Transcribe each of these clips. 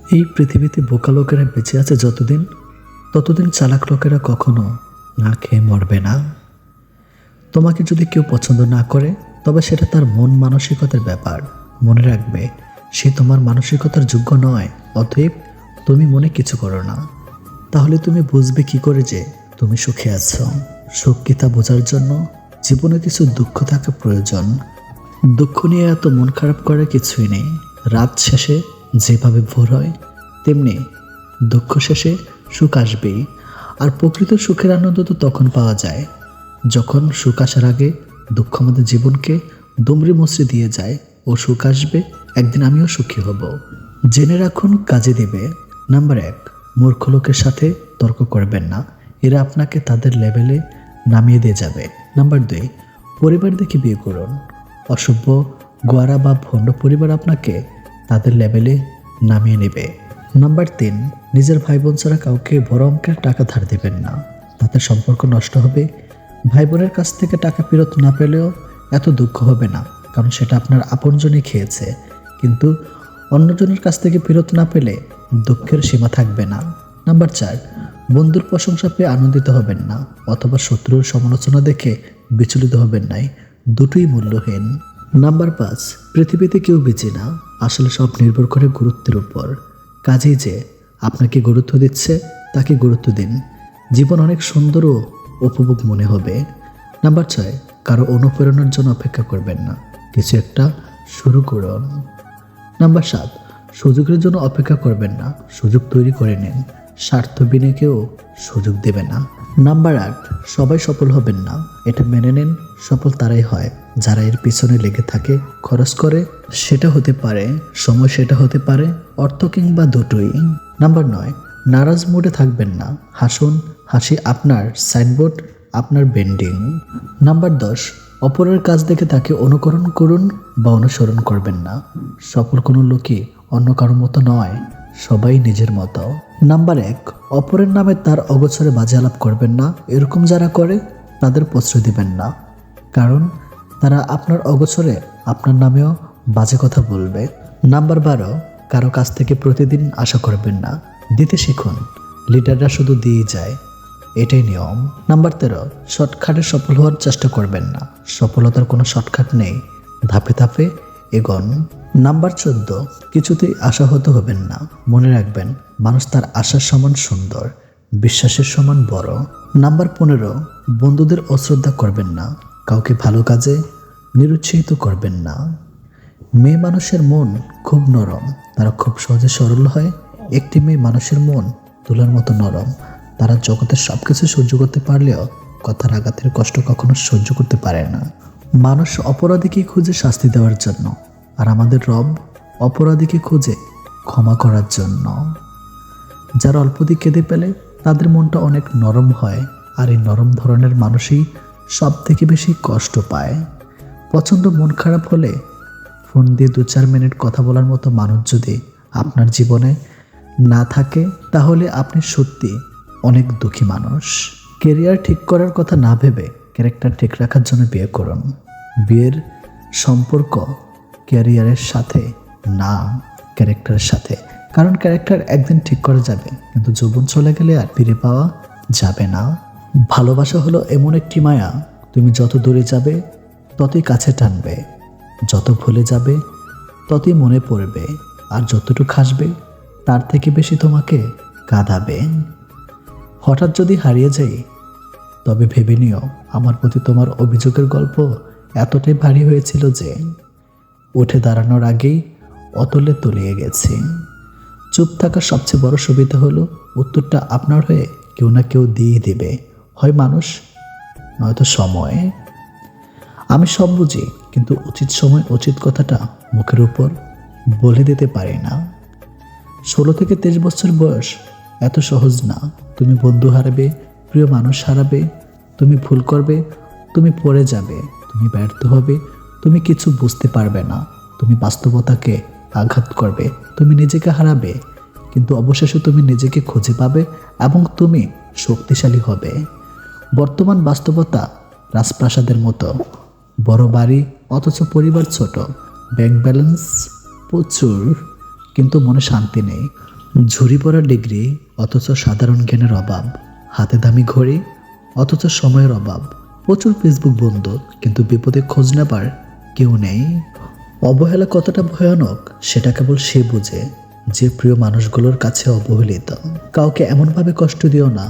এই পৃথিবীতে বোকা লোকেরা বেঁচে আছে যতদিন, ততদিন চালাক লোকেরা কখনো না খেয়ে মরবে না। তোমাকে যদি কেউ পছন্দ না করে, তবে সেটা তার মন মানসিকতার ব্যাপার। মনে রাখবে, সে তোমার মানসিকতার যোগ্য নয়। অতএব তুমি মনে কিছু করো না। তাহলে তুমি বুঝবে কি করে যে তুমি সুখে আছো। সুখ কি তা বোঝার জন্য জীবনে কিছু দুঃখ থাকা প্রয়োজন। দুঃখ নিয়ে এত মন খারাপ করার কিছুই নেই। রাত শেষে যেভাবে ভোর হয়, তেমনি দুঃখ শেষে সুখ আসবেই। আর প্রকৃত সুখের আনন্দ তো তখন পাওয়া যায় যখন সুখ আসার আগে দুঃখ আমাদের জীবনকে দুমড়ে মুচড়ে দিয়ে যায়। ও সুখ আসবে, একদিন আমিও সুখী হব। জেনে রাখুন, কাজে দেবে। নাম্বার 1, মূর্খ লোকের সাথে তর্ক করবেন না। এরা আপনাকে তাদের লেভেলে নামিয়ে দিয়ে যাবে। নাম্বার 2, পরিবার দেখে বিয়ে করুন। অসভ্য, গোয়ারা বা ভণ্ড পরিবার আপনাকে তাদের লেভেলে নামিয়ে নেবে। নাম্বার 3, নিজের ভাই বোন ছাড়া কাউকে বড় অঙ্কের টাকা ধার দেবেন না। তাদের সম্পর্ক নষ্ট হবে। ভাই বোনের কাছ থেকে টাকা ফেরত না পেলেও এত দুঃখ হবে না, কারণ সেটা আপনার আপনজনই খেয়েছে। কিন্তু অন্যজনের কাছ থেকে ফেরত না পেলে দুঃখের সীমা থাকবে না। নাম্বার 4, বন্ধুর প্রশংসা পেয়ে আনন্দিত হবেন না, অথবা শত্রুর সমালোচনা দেখে বিচলিত হবেন নাই। দুটোই মূল্যহীন। নাম্বার 5, পৃথিবীতে কেউ বেঁচে না, আসলে সব নির্ভর করে গুরুত্বের উপর। কাজেই যে আপনাকে গুরুত্ব দিচ্ছে তাকে গুরুত্ব দিন। জীবন অনেক সুন্দর ও উপভোগ মনে হবে। নাম্বার 6, কারো অনুপ্রেরণার জন্য অপেক্ষা করবেন না, কিছু একটা শুরু করুন। নাম্বার 7, সুযোগের জন্য অপেক্ষা করবেন না, সুযোগ তৈরি করে নিন। স্বার্থ বিনে কেউ সুযোগ দেবে না। নাম্বার 8, সবাই সফল হবেন না, এটা মেনে নিন। সফল তারাই হয় যারা এর পিছনে লেগে থাকে, খরচ করে। সেটা হতে পারে সময়, সেটা হতে পারে অর্থ, কিংবা দুটোই। নাম্বার 9, নারাজ মুডে থাকবেন না, হাসুন। হাসি আপনার সাইনবোর্ড, আপনার বেন্ডিং। নাম্বার 10, অপরের কাজ দেখে তাকে অনুকরণ করুন বা অনুসরণ করবেন না। সফল কোনো লোকই অন্য কারোর মতো নয়, সবাই নিজের মতো। নাম্বার 1, অপরের নামে তার অগোচরে বাজে আলাপ করবেন না। এরকম যারা করে তাদের প্রশ্রয় দিবেন না, কারণ তারা আপনার অগোচরে আপনার নামেও বাজে কথা বলবে। নাম্বার 12, কারো কাছ থেকে প্রতিদিন আশা করবেন না, দিতে শিখুন। লিডাররা শুধু দিয়ে যায়, এটাই নিয়ম। নাম্বার 13, শর্টকাটে সফল হওয়ার চেষ্টা করবেন না, সফলতার কোনো শর্টকাট নেই, ধাপে ধাপে এগোন। নাম্বার 14, কিছুতেই আশাহত হবেন না। মনে রাখবেন, মানুষ তার আশার সমান সুন্দর, বিশ্বাসের সমান বড়। নাম্বার 15, বন্ধুদের অশ্রদ্ধা করবেন না, কাউকে ভালো কাজে নিরুৎসাহিত করবেন না। মেয়ে মানুষের মন খুব নরম, তারা খুব সহজে সরল হয়। একটি মেয়ে মানুষের মন তুলার মতো নরম। তারা জগতের সব কিছু সহ্য করতে পারলেও কথার আঘাতের কষ্ট কখনো সহ্য করতে পারে না। মানুষ অপরাধীকে খুঁজে শাস্তি দেওয়ার জন্য, আর আমাদের রব অপরাধীকে খুঁজে ক্ষমা করার জন্য। যারা অল্পদিক কেঁদে পেলে তাদের মনটা অনেক নরম হয়, আর এই নরম ধরনের মানুষই সব থেকে বেশি কষ্ট পায়। প্রচণ্ড মন খারাপ হলে ফোন দিয়ে 2-4 মিনিট কথা বলার মতো মানুষ যদি আপনার জীবনে না থাকে, তাহলে আপনি সত্যি অনেক দুঃখী মানুষ। কেরিয়ার ঠিক করার কথা না ভেবে ক্যারেক্টার ঠিক রাখার জন্য বিয়ে করুন। বিয়ের সম্পর্ক ক্যারিয়ারের সাথে না, ক্যারেক্টারের সাথে। কারণ ক্যারেক্টার একদিন ঠিক করা যাবে, কিন্তু যৌবন চলে গেলে আর ফিরে পাওয়া যাবে না। ভালোবাসা হলো এমন একটি মায়া, তুমি যত দূরে যাবে ততই কাছে টানবে, যত ভুলে যাবে ততই মনে পড়বে, আর যতটুকু হাসবে তার থেকে বেশি তোমাকে কাঁদাবে। হঠাৎ যদি হারিয়ে যাই, তবে ভেবে নিও আমার প্রতি তোমার অভিযোগের গল্প এতটাই ভারী হয়েছিল যে উঠে দাঁড়ানোর আগেই অতলে তলিয়ে গেছে। চুপ থাকার সবচেয়ে বড় সুবিধা হলো উত্তরটা আপনার হয়ে কেউ না কেউ দিয়ে দেবে, হয় মানুষ নয়তো সময়। আমি সব বুঝি, কিন্তু উচিত সময় উচিত কথাটা মুখের উপর বলে দিতে পারি না। 16 থেকে 23 বছর বয়স এত সহজ না। তুমি বন্ধু হারাবে, প্রিয় মানুষ হারাবে, তুমি ভুল করবে, তুমি পড়ে যাবে, তুমি ব্যর্থ হবে, তুমি কিছু বুঝতে পারবে না, তুমি বাস্তবতাকে আঘাত করবে, তুমি নিজেকে হারাবে, কিন্তু অবশেষে তুমি নিজেকে খুঁজে পাবে এবং তুমি শক্তিশালী হবে। বর্তমান বাস্তবতা রাজপ্রাসাদের মতো, বড় বাড়ি অথচ পরিবার ছোট, ব্যাংক ব্যালেন্স প্রচুর, কিন্তু মনে শান্তি নেই। ঝুরি পড়া ডিগ্রি অথচ সাধারণ জ্ঞানের অভাব, হাতে দামি ঘড়ি অথচ সময়ের অভাব, প্রচুর ফেসবুক বন্ধু কিন্তু বিপদে খোঁজ নেবার কেউ নেই। অবহেলা কতটা ভয়ানক সেটা কেবল সে বোঝে যে প্রিয় মানুষগুলোর কাছে অবহেলিত। কাউকে এমনভাবে কষ্ট দিও না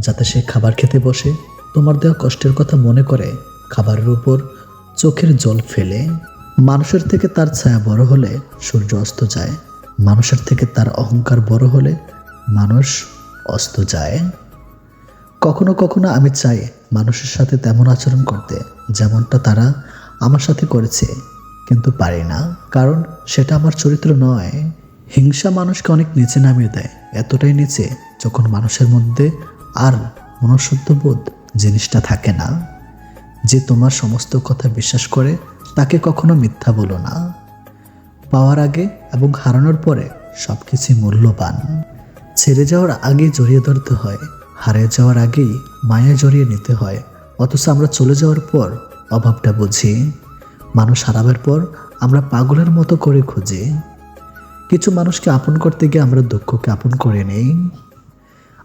যাতে সে খাবার খেতে বসে তোমার দেওয়া কষ্টের কথা মনে করে খাবারের উপর চোখের জল ফেলে। মানুষের থেকে তার ছায়া বড় হলে সূর্য অস্ত যায়, মানুষের থেকে তার অহংকার বড় হলে মানুষ অস্ত যায়। কখনো কখনো আমি চাই মানুষের সাথে তেমন আচরণ করতে যেমনটা তারা আমার সাথে করেছে, কিন্তু পারি না, কারণ সেটা আমার চরিত্র নয়। হিংসা মানুষকে অনেক নিচে নামিয়ে দেয়, এতটাই নিচে যখন মানুষের মধ্যে আর মনুষ্যত্ববোধ জিনিসটা থাকে না। যে তোমার সমস্ত কথা বিশ্বাস করে তাকে কখনো মিথ্যা বলো না। পাওয়ার আগে এবং হারানোর পরে সব কিছুই মূল্যবান। ছেড়ে যাওয়ার আগেই জড়িয়ে ধরতে হয়, হারিয়ে যাওয়ার আগেই মায়া জড়িয়ে নিতে হয়। অথচ আমরা চলে যাওয়ার পর অভাবটা বুঝি, মানুষ হারাবার পর আমরা পাগলের মতো করে খুঁজি। কিছু মানুষকে আপন করতে গিয়ে আমরা দুঃখকে আপন করে নেই।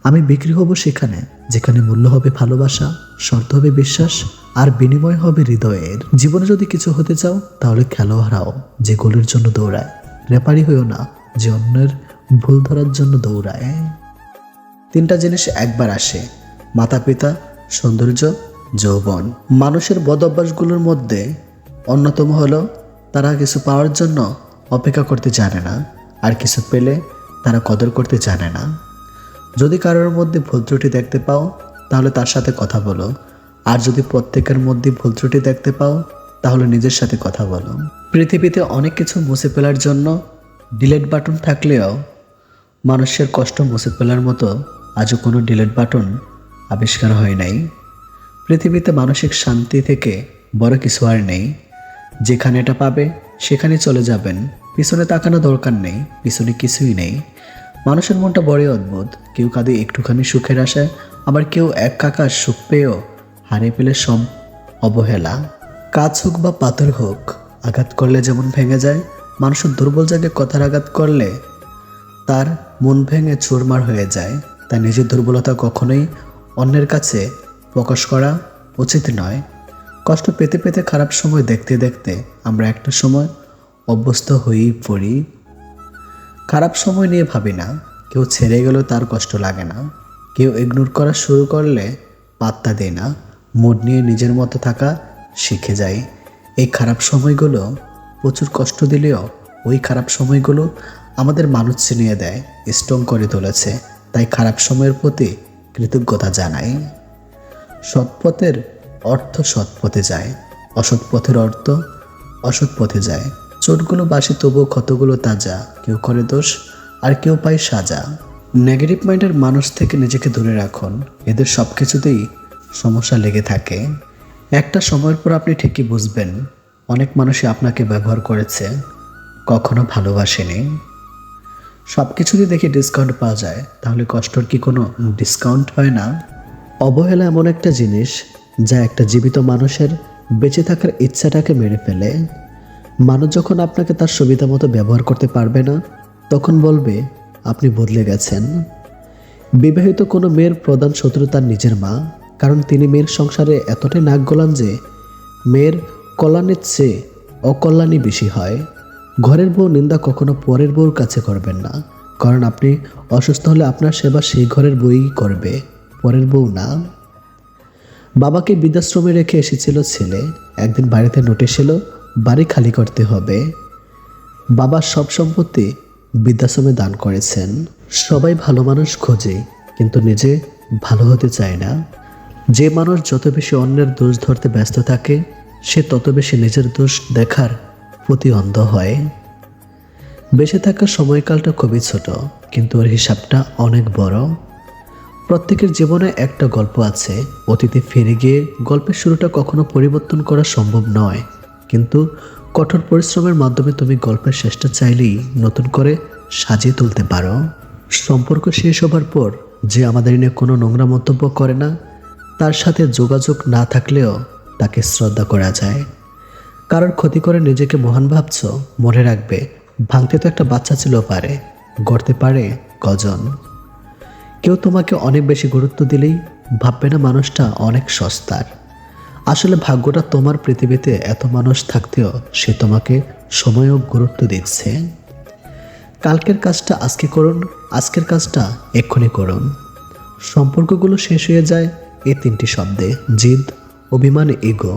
আমি বিক্রি হব সেখানে যেখানে মূল্য হবে ভালোবাসা, শর্ত হবে বিশ্বাস, আর বিনিময় হবে হৃদয়ের। জীবনে যদি কিছু হতে চাও তাহলে খেলোয়াড় হও যে গোলের জন্য দৌড়ায়, রেপারি হইও না যে অন্যের ভুল ধরার জন্য দৌড়ায়। তিনটা জিনিস একবার আসে: মাতা পিতা, সৌন্দর্য, যৌবন। মানুষের বদ অভ্যাসগুলোর মধ্যে অন্যতম হলো তারা কিছু পাওয়ার জন্য অপেক্ষা করতে জানে না, আর কিছু পেলে তারা কদর করতে জানে না। যদি কারোর মধ্যে ভুল ত্রুটি দেখতে পাও তাহলে তার সাথে কথা বলো, আর যদি প্রত্যেকের মধ্যে ভুল ত্রুটি দেখতে পাও তাহলে নিজের সাথে কথা বলো। পৃথিবীতে অনেক কিছু মুছে ফেলার জন্য ডিলিট বাটন থাকলেও মানুষের কষ্ট মুছে ফেলার মতো আজও কোনো ডিলিট বাটন আবিষ্কার হয় নাই। পৃথিবীতে মানসিক শান্তি থেকে বড় কিছু আর নেই। যেখানে এটা পাবে সেখানে চলে যাবেন, পিছনে তাকানো দরকার নেই, পিছনে কিছুই নেই। মানুষের মনটা বড়ই অদ্ভুত, কেউ কাঁদে একটুখানি সুখের আশায়, আবার কেউ এক কাকার সুখ পেয়েও হারিয়ে ফেলে সব অবহেলা। কাজ হোক বা পাথর হোক, আঘাত করলে যেমন ভেঙে যায়, মানুষের দুর্বল জায়গায় কথার আঘাত করলে তার মন ভেঙে চুরমার হয়ে যায়। তাই নিজের দুর্বলতা কখনোই অন্যের কাছে প্রকাশ করা উচিত নয়। কষ্ট পেতে পেতে খারাপ সময় দেখতে দেখতে আমরা একটা সময় অভ্যস্ত হয়েই পড়ি। খারাপ সময় নিয়ে ভাবি না, কেউ ছেড়ে গেলেও তার কষ্ট লাগে না, কেউ ইগনোর করা শুরু করলে পাত্তা দেয় না, মুড নিয়ে নিজের মতো থাকা শিখে যায়। এই খারাপ সময়গুলো প্রচুর কষ্ট দিলেও ওই খারাপ সময়গুলো আমাদের মানুষ চিনিয়ে দেয়, স্ট্রং করে তুলেছে। তাই খারাপ সময়ের প্রতি কৃতজ্ঞতা জানাই। সৎ পথের অর্থ সৎ পথে যায়, অসৎ পথের অর্থ অসৎ পথে যায়। চোটগুলো বাসি তবুও ক্ষতগুলো তাজা, কেউ করে দোষ আর কেউ পায় সাজা। নেগেটিভ মাইন্ডের মানুষ থেকে নিজেকে দূরে রাখুন, এদের সব কিছুতেই সমস্যা লেগে থাকে। একটা সময়ের পর আপনি ঠিকই বুঝবেন অনেক মানুষই আপনাকে ব্যবহার করেছে, কখনো ভালোবাসেনি। সব কিছুতেই দেখে ডিসকাউন্ট পাওয়া যায়, তাহলে কষ্টর কি কোনো ডিসকাউন্ট হয় না? অবহেলা এমন একটা জিনিস যা একটা জীবিত মানুষের বেঁচে থাকার ইচ্ছাটাকে মেরে ফেলে। মানুষ যখন আপনাকে তার সুবিধা মতো ব্যবহার করতে পারবে না, তখন বলবে আপনি বদলে গেছেন। বিবাহিত কোনো মেয়ের প্রধান শত্রু তার নিজের মা, কারণ তিনি মেয়ের সংসারে এতটাই নাক গলান যে মেয়ের কল্যাণের চেয়ে অকল্যাণই বেশি হয়। ঘরের বউ নিন্দা কখনো পরের বউর কাছে করবেন না, কারণ আপনি অসুস্থ হলে আপনার সেবা সেই ঘরের বউই করবে, পরের বউ না। বাবাকে বৃদ্ধাশ্রমে রেখে এসেছিল ছেলে, একদিন বাড়িতে নোটিশ এলো বাড়ি খালি করতে হবে। বাবা সব সম্পত্তি বৃদ্ধাশ্রমে দান করেছেন। সবাই ভালো মানুষ খোঁজে, কিন্তু নিজে ভালো হতে চায় না। যে মানুষ যত বেশি অন্যের দোষ ধরতে ব্যস্ত থাকে, সে তত বেশি নিজের দোষ দেখার প্রতি অন্ধ হয়। বেঁচে থাকার সময়কালটা খুবই ছোট, কিন্তু ওর হিসাবটা অনেক বড়। প্রত্যেকের জীবনে একটা গল্প আছে, অতীতে ফিরে গিয়ে গল্পের শুরুটা কখনো পরিবর্তন করা সম্ভব নয়, কিন্তু কঠোর পরিশ্রমের মাধ্যমে তুমি গল্পের শেষটা চাইলেই নতুন করে সাজিয়ে তুলতে পারো। সম্পর্ক শেষ হবার পর যে আমাদের নিয়ে কোনো নোংরা মন্তব্য করে না, তার সাথে যোগাযোগ না থাকলেও তাকে শ্রদ্ধা করা যায়। কারোর ক্ষতি করে নিজেকে মহান ভাবছ, মনে রাখবে ভাঙতে তো একটা বাচ্চা ছিল পারে, গড়তে পারে কজন। কেউ তোমাকে অনেক বেশি গুরুত্ব দিলেই ভাববে না মানুষটা অনেক সস্তার। আসলে ভাগ্যটা তোমার পৃথিবীতে এত মানুষ থাকতেও সে তোমাকে সময় ও গুরুত্ব দিচ্ছে। কালকের কাজটা আজকে করুন, আজকের কাজটা এক্ষুনি করুন। সম্পর্কগুলো শেষ হয়ে যায় এই তিনটি শব্দে: জিদ, অভিমান, ইগো।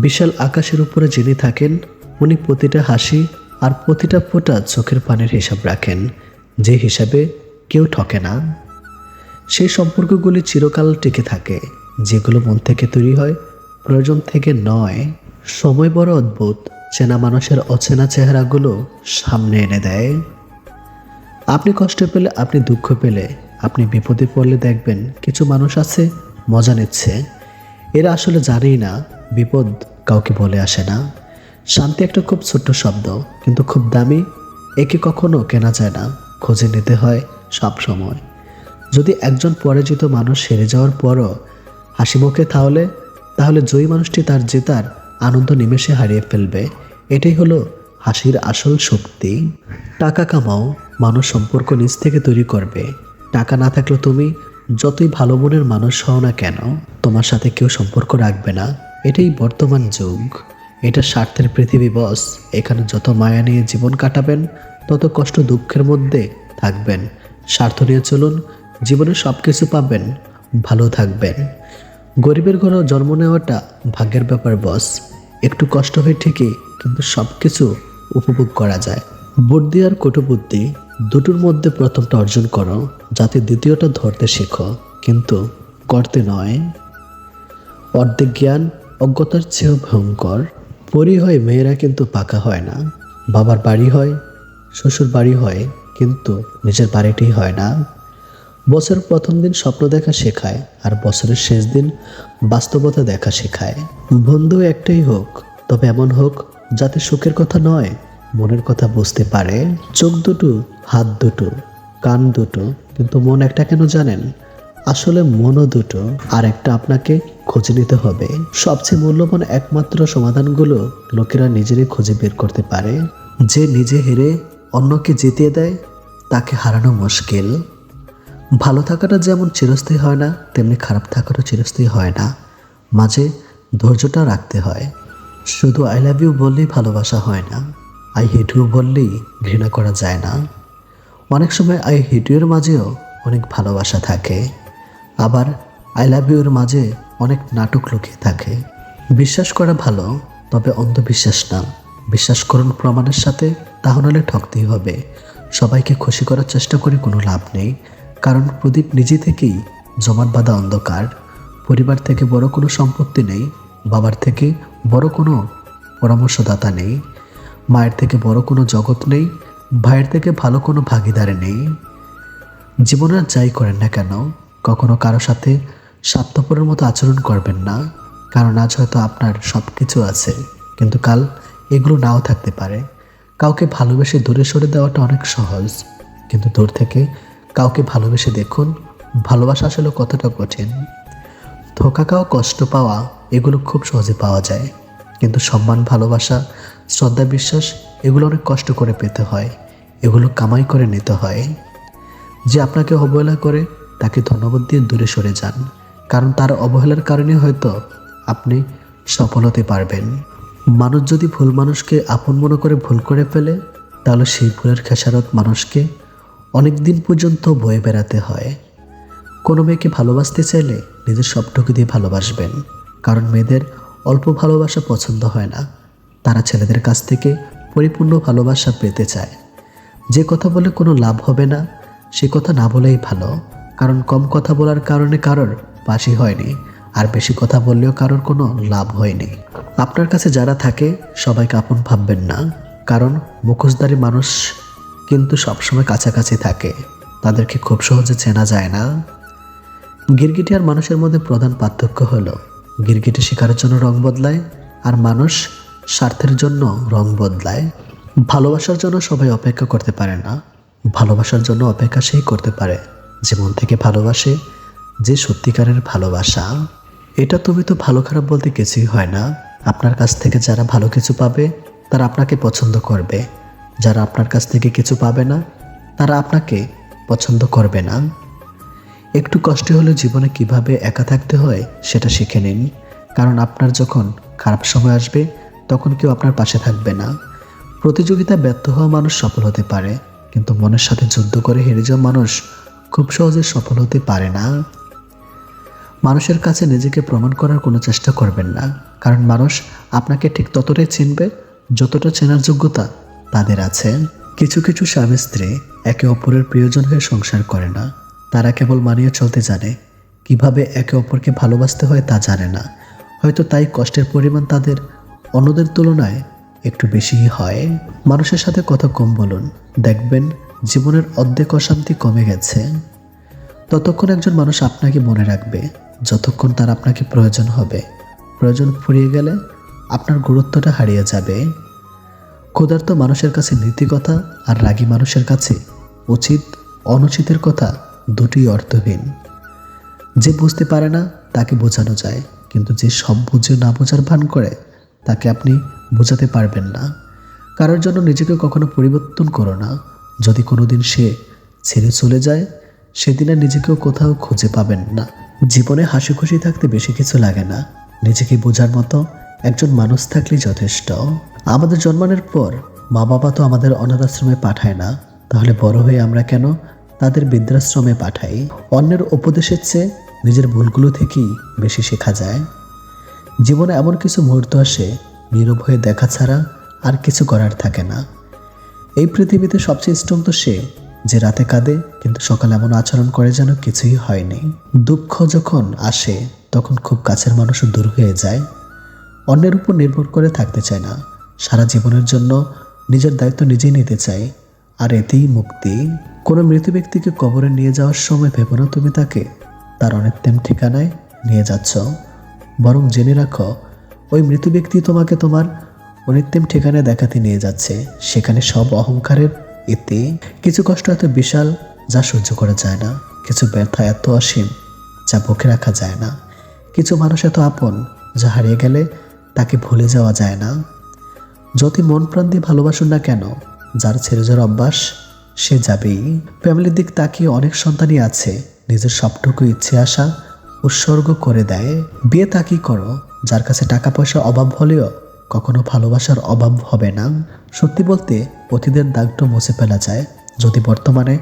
বিশাল আকাশের উপরে যিনি থাকেন উনি প্রতিটা হাসি আর প্রতিটা ফোঁটা চোখের পানির হিসাব রাখেন, যে হিসাবে কেউ ঠকে না। সেই সম্পর্কগুলি চিরকাল টিকে থাকে যেগুলো মন থেকে তৈরি হয়, প্রয়োজন থেকে নয়। সময় বড় অদ্ভুত, চেনা মানুষের অচেনা চেহারাগুলো সামনে এনে দেয়। আপনি কষ্ট পেলে, আপনি দুঃখ পেলে, আপনি বিপদে পড়লে দেখবেন কিছু মানুষ আছে মজা নিচ্ছে। এরা আসলে জানেই না বিপদ কাউকে বলে আসে না। শান্তি একটা খুব ছোট্ট শব্দ, কিন্তু খুব দামি। একে কখনো কেনা যায় না, খোঁজে নিতে হয় সব সময়। যদি একজন পরাজিত মানুষ হেরে যাওয়ার পরও হাসি মুখে তাহলে জয়ী মানুষটি তার জেতার আনন্দ নিমেষে হারিয়ে ফেলবে। এটাই হলো হাসির আসল শক্তি। টাকা কামাও, মানুষ সম্পর্ক নিজ থেকে তৈরি করবে। টাকা না থাকলে তুমি যতই ভালো মনের মানুষ হও না কেন, তোমার সাথে কেউ সম্পর্ক রাখবে না। এটাই বর্তমান যুগ। এটা স্বার্থের পৃথিবী বস। এখানে যত মায়া নিয়ে জীবন কাটাবেন তত কষ্ট দুঃখের মধ্যে থাকবেন। স্বার্থ নিয়ে চলুন, জীবনে সব কিছু পাবেন, ভালো থাকবেন। গরিবের ঘরেও জন্ম নেওয়াটা ভাগ্যের ব্যাপার বস। একটু কষ্ট হয় ঠিকই, কিন্তু সব কিছু উপভোগ করা যায়। বুদ্ধি আর কটুবুদ্ধি দুটোর মধ্যে প্রথমটা অর্জন করো, যাতে দ্বিতীয়টা ধরতে শেখো, কিন্তু করতে নয়। অর্ধেক জ্ঞান অজ্ঞতার চেয়েও ভয়ঙ্কর। পরী হয় মেয়েরা, কিন্তু পাকা হয় না। বাবার বাড়ি হয়, শ্বশুর বাড়ি হয়, কিন্তু নিজের বাড়িটি হয় না। বছরের প্রথম দিন স্বপ্ন দেখা শেখায়, আর বছরের শেষ দিন বাস্তবতা দেখা শেখায়। বন্ধু একটাই হোক, তবে এমন হোক যাতে সুখের কথা নয়, মনের কথা বুঝতে পারে। চোখ দুটো, হাত দুটো, কান দুটো, কিন্তু মন একটা কেন জানেন? আসলে মনও দুটো, আর একটা আপনাকে খুঁজে নিতে হবে। সবচেয়ে মূল্যবান একমাত্র সমাধানগুলো লোকেরা নিজেরাই খুঁজে বের করতে পারে। যে নিজে হেরে অন্যকে জিতিয়ে দেয় তাকে হারানো মুশকিল। ভালো থাকাটা যেমন চিরস্থায়ী হয় না, তেমনি খারাপ থাকাটা চিরস্থায়ী হয় না। মাঝে ধৈর্যটা রাখতে হয়। শুধু আই লাভ ইউ বললেই ভালোবাসা হয় না, আই হেট ইউ বললেই ঘৃণা করা যায় না। অনেক সময় আই হেট ইউর মাঝেও অনেক ভালোবাসা থাকে, আবার আই লাভ ইউর মাঝে অনেক নাটক লুকিয়ে থাকে। বিশ্বাস করা ভালো, তবে অন্ধবিশ্বাস না। বিশ্বাস করুন প্রমাণের সাথে, তাহলে ঠকতেই হবে। সবাইকে খুশি করার চেষ্টা করে কোনো লাভ নেই, কারণ প্রদীপ নিজে থেকেই জমাট বাঁধা অন্ধকার। পরিবার থেকে বড় কোনো সম্পত্তি নেই, বাবার থেকে বড় কোনো পরামর্শদাতা নেই, মায়ের থেকে বড় কোনো জগৎ নেই, ভাইয়ের থেকে ভালো কোনো ভাগিদার নেই। জীবনে যাই করেন না কেন, কখনো কারো সাথে স্বার্থপরের মতো আচরণ করবেন না। কারণ আজ হয়তো আপনার সব কিছু আছে, কিন্তু কাল এগুলো নাও থাকতে পারে। কাউকে ভালোবেসে দূরে সরে দেওয়াটা অনেক সহজ, কিন্তু দূর থেকে কাউকে ভালোবেসে দেখুন ভালোবাসা আসলে কতটা কঠিন। ধোঁকা খাওয়া, কষ্ট পাওয়া এগুলো খুব সহজে পাওয়া যায়, কিন্তু সম্মান, ভালোবাসা, শ্রদ্ধা, বিশ্বাস এগুলো অনেক কষ্ট করে পেতে হয়। এগুলো কামাই করে নিতে হয়। যে আপনাকে অবহেলা করে তাকে ধন্যবাদ দিয়ে দূরে সরে যান, কারণ তার অবহেলার কারণে হয়তো আপনি সফল হতে পারবেন। মানুষ যদি ভুল মানুষকে আপন মনে করে ভুল করে ফেলে, তাহলে সেই ভুলের খেসারত মানুষকে অনেক দিন পর্যন্ত বয়ে বেড়াতে হয়। কোনো মেয়েকে ভালোবাসতে চাইলে নিজের সবটুকু দিয়ে ভালোবাসবেন, কারণ মেয়েদের অল্প ভালোবাসা পছন্দ হয় না। তারা ছেলেদের কাছ থেকে পরিপূর্ণ ভালোবাসা পেতে চায়। যে কথা বলে কোনো লাভ হবে না সে কথা না বলেই ভালো, কারণ কম কথা বলার কারণে কারোর বাসি হয়নি, আর বেশি কথা বললেও কারোর কোনো লাভ হয়নি। আপনার কাছে যারা থাকে সবাইকে আপন ভাববেন না, কারণ মুখোশধারী মানুষ কিন্তু সবসময় কাছাকাছি থাকে, তাদেরকে খুব সহজে চেনা যায় না। গিরগিটি আর মানুষের মধ্যে প্রধান পার্থক্য হলো গিরগিটি শিকারের জন্য রং বদলায়, আর মানুষ স্বার্থের জন্য রং বদলায়। ভালোবাসার জন্য সবাই অপেক্ষা করতে পারে না, ভালোবাসার জন্য অপেক্ষা সেই করতে পারে যে মন থেকে ভালোবাসে, যে সত্যিকারের ভালোবাসা। এটা তুমি তো ভালো খারাপ বলতে কিছুই হয় না। আপনার কাছ থেকে যারা ভালো কিছু পাবে তারা আপনাকে পছন্দ করবে, যারা আপনার কাছ থেকে কিছু পাবে না তারা আপনাকে পছন্দ করবে না। একটু কষ্ট হলে জীবনে কিভাবে একা থাকতে হয় সেটা শিখে নিন, কারণ আপনার যখন খারাপ সময় আসবে তখন কেউ আপনার পাশে থাকবে না। প্রতিযোগিতায় ব্যর্থ হওয়া মানুষ সফল হতে পারে, কিন্তু মনের সাথে যুদ্ধ করে হেরে যাওয়া মানুষ খুব সহজে সফল হতে পারে না। মানুষের কাছে নিজেকে প্রমাণ করার কোনো চেষ্টা করবেন না, কারণ মানুষ আপনাকে ঠিক ততটাই চিনবে যতটা চেনার যোগ্যতা তাদের আছে। কিছু কিছু স্বামী স্ত্রী একে অপরের প্রিয়জন হয়ে সংসার করে না, তারা কেবল মানিয়ে চলতে জানে, কিভাবে একে অপরকে ভালোবাসতে হয় তা জানে না। হয়তো তাই কষ্টের পরিমাণ তাদের অন্যদের তুলনায় একটু বেশিই হয়। মানুষের সাথে কথা কম বলুন, দেখবেন জীবনের অর্ধেক অশান্তি কমে গেছে। ততক্ষণ একজন মানুষ আপনাকে মনে রাখবে যতক্ষণ তার আপনাকে প্রয়োজন হবে। প্রয়োজন ফুরিয়ে গেলে আপনার গুরুত্বটা হারিয়ে যাবে। ক্ষুধার্ত মানুষের কাছে নীতিকথা আর রাগী মানুষের কাছে উচিত অনুচিতের কথা দুটোই অর্থহীন। যে বুঝতে পারে না তাকে বোঝানো যায়, কিন্তু যে সব বুঝে না বোঝার ভান করে তাকে আপনি বোঝাতে পারবেন না। কারোর জন্য নিজেকে কখনো পরিবর্তন করো না। যদি কোনোদিন সে ছেড়ে চলে যায়, সেদিন আর নিজেকেও কোথাও খুঁজে পাবেন না। জীবনে হাসি খুশি থাকতে বেশি কিছু লাগে না, নিজেকে বোঝার মতো একজন মানুষ থাকলেই যথেষ্ট। আমাদের জন্মানোর পর মা বাবা তো আমাদের অনাথ আশ্রমে পাঠায় না, তাহলে বড় হয়ে আমরা কেন তাদের বৃদ্ধাশ্রমে পাঠাই? অন্যের উপদেশের চেয়ে নিজের ভুলগুলো থেকেই বেশি শেখা যায়। জীবনে এমন কিছু মুহূর্ত আসে, নীরব হয়ে দেখা ছাড়া আর কিছু করার থাকে না। এই পৃথিবীতে সবচেয়ে স্ট্রং তো সে যে রাতে কাঁদে কিন্তু সকালে এমন আচরণ করে যেন কিছুই হয়নি। দুঃখ যখন আসে তখন খুব কাছের মানুষও দূর হয়ে যায়। অন্যের উপর নির্ভর করে থাকতে চায় না, সারা জীবনের জন্য নিজের দায়িত্ব নিজেই নিতে চায়, আর এতেই মুক্তি। কোনো মৃত ব্যক্তিকে কবরে নিয়ে যাওয়ার সময় ভেবো না তুমি তাকে তার অনিত্যম ঠিকানায় নিয়ে যাচ্ছ, বরং জেনে রাখো ওই মৃত ব্যক্তি তোমাকে তোমার অনিত্যম ঠিকানায় দেখাতে নিয়ে যাচ্ছে। সেখানে সব অহংকারের এতে কিছু কষ্ট এত বিশাল যা সহ্য করা যায় না, কিছু ব্যথা এত অসীম যা বুকে রাখা যায় না, কিছু মানুষ এত আপন যা হারিয়ে গেলে তাকে ভুলে যাওয়া যায় না। যতই মন প্রাণ দিয়ে ভালোবাসুন না কেন, যার ছেড়ে যাওয়ার অভ্যাস সে যাবেই। ফ্যামিলির দিক তাকিয়ে অনেক সন্তানই আছে নিজের সবটুকু ইচ্ছে আশা উৎসর্গ করে দেয়। বিয়ে তাকিয়ে করো যার কাছে টাকা পয়সার অভাব হলেও কখনো ভালোবাসার অভাব হবে না। সত্যি বলতে অতীতের দাগটা মুছে ফেলা যায় যদি বর্তমানে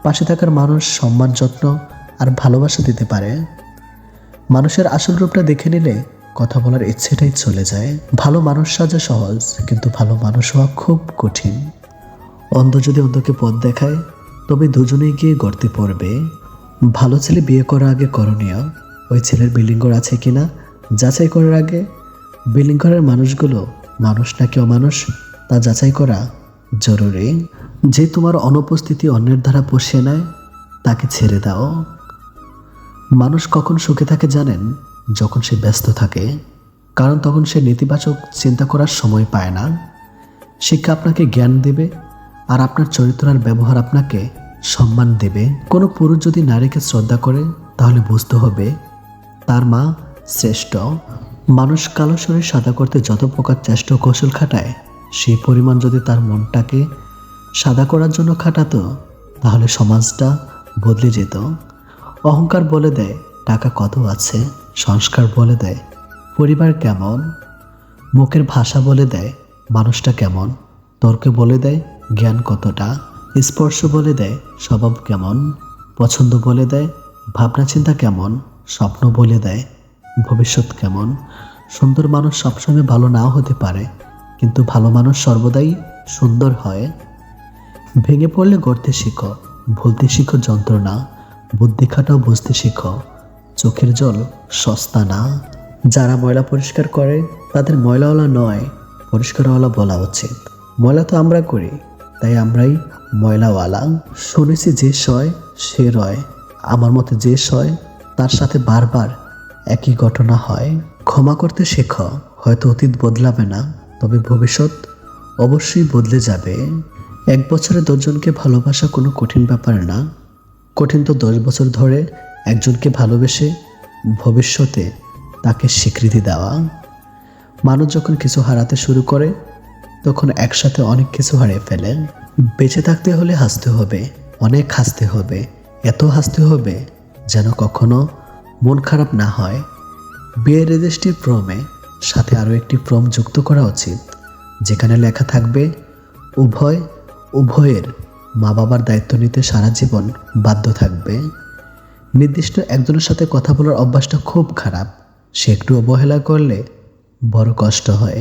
পাশে থাকার মানুষ সম্মান যত্ন আর ভালোবাসা দিতে পারে। মানুষের আসল রূপটা দেখে নিলে কথা বলার ইচ্ছেটাই চলে যায়। ভালো মানুষ সাজা সহজ, কিন্তু ভালো মানুষ হওয়া খুব কঠিন। অন্ধ যদি অন্ধকে পথ দেখায় তবে দুজনেই গিয়ে গর্তে পড়বে। ভালো ছেলে বিয়ে করার আগে করণীয় ওই ছেলের বিল্ডিং ঘর আছে কিনা যাচাই করার আগে বিল্ডিং ঘরের মানুষগুলো মানুষ নাকি অমানুষ তা যাচাই করা জরুরি। যে তোমার অনুপস্থিতি অন্যের দ্বারা পুষিয়ে নেয় তাকে ছেড়ে দাও। মানুষ কখন সুখে থাকে জানেন? যখন সে ব্যস্ত থাকে, কারণ তখন সে নেতিবাচক চিন্তা করার সময় পায় না। শিক্ষা আপনাকে জ্ঞান দেবে আর আপনার চরিত্র আর ব্যবহার আপনাকে সম্মান দেবে। কোনো পুরুষ যদি নারীকে শ্রদ্ধা করে তাহলে বুঝতে হবে তার মা শ্রেষ্ঠ। মানুষ কালো শরীর সাদা করতে যত প্রকার চেষ্টা ও কৌশল খাটায়, সেই পরিমাণ যদি তার মনটাকে সাদা করার জন্য খাটাতো তাহলে সমাজটা বদলে যেত। অহংকার বলে দেয় টাকা কত আছে, সংস্কার বলে দেয় পরিবার কেমন, মুখের ভাষা বলে দেয় মানুষটা কেমন, তর্কে বলে দেয় জ্ঞান কতটা, স্পর্শ বলে দেয় স্বভাব কেমন, পছন্দ বলে দেয় ভাবনা চিন্তা কেমন, স্বপ্ন বলে দেয় ভবিষ্যৎ কেমন। সুন্দর মানুষ সবসময় ভালো নাও হতে পারে, কিন্তু ভালো মানুষ সর্বদাই সুন্দর হয়। ভেঙে পড়লে গড়তে শিখো, ভুলতে শিখো যন্ত্রণা, বুদ্ধি খাটাও বুঝতে শিখো, চোখের জল সস্তা না। যারা ময়লা পরিষ্কার করে তাদের ময়লাওয়ালা নয় পরিষ্কারওয়ালা বলা উচিত। ময়লা তো আমরা করি, তাই আমরাই ময়লাওয়ালা। শুনেছি যে সয় সে রয়, আমার মতে যে সয় তার সাথে বারবার একই ঘটনা হয়। ক্ষমা করতে শেখো, হয়তো অতীত বদলাবে না, তবে ভবিষ্যৎ অবশ্যই বদলে যাবে। 1 বছরে 10 জনকে ভালোবাসা কোনো কঠিন ব্যাপার না, কঠিন তো 10 বছর ধরে একজনকে ভালোবেসে ভবিষ্যতে তাকে স্বীকৃতি দেওয়া। মানুষ যখন কিছু হারাতে শুরু করে তখন একসাথে অনেক কিছু হারিয়ে ফেলে। বেঁচে থাকতে হলে হাসতে হবে, অনেক হাসতে হবে, এত হাসতে হবে যেন কখনো মন খারাপ না হয়। বিয়ের রেজিস্ট্রি ফর্মে সাথে আরও একটি ফর্ম যুক্ত করা উচিত, যেখানে লেখা থাকবে উভয়ের মা বাবার দায়িত্ব নিতে সারা জীবন বাধ্য থাকবে। নির্দিষ্ট একজনের সাথে কথা বলার অভ্যাসটা খুব খারাপ, সে একটু অবহেলা করলে বড় কষ্ট হয়।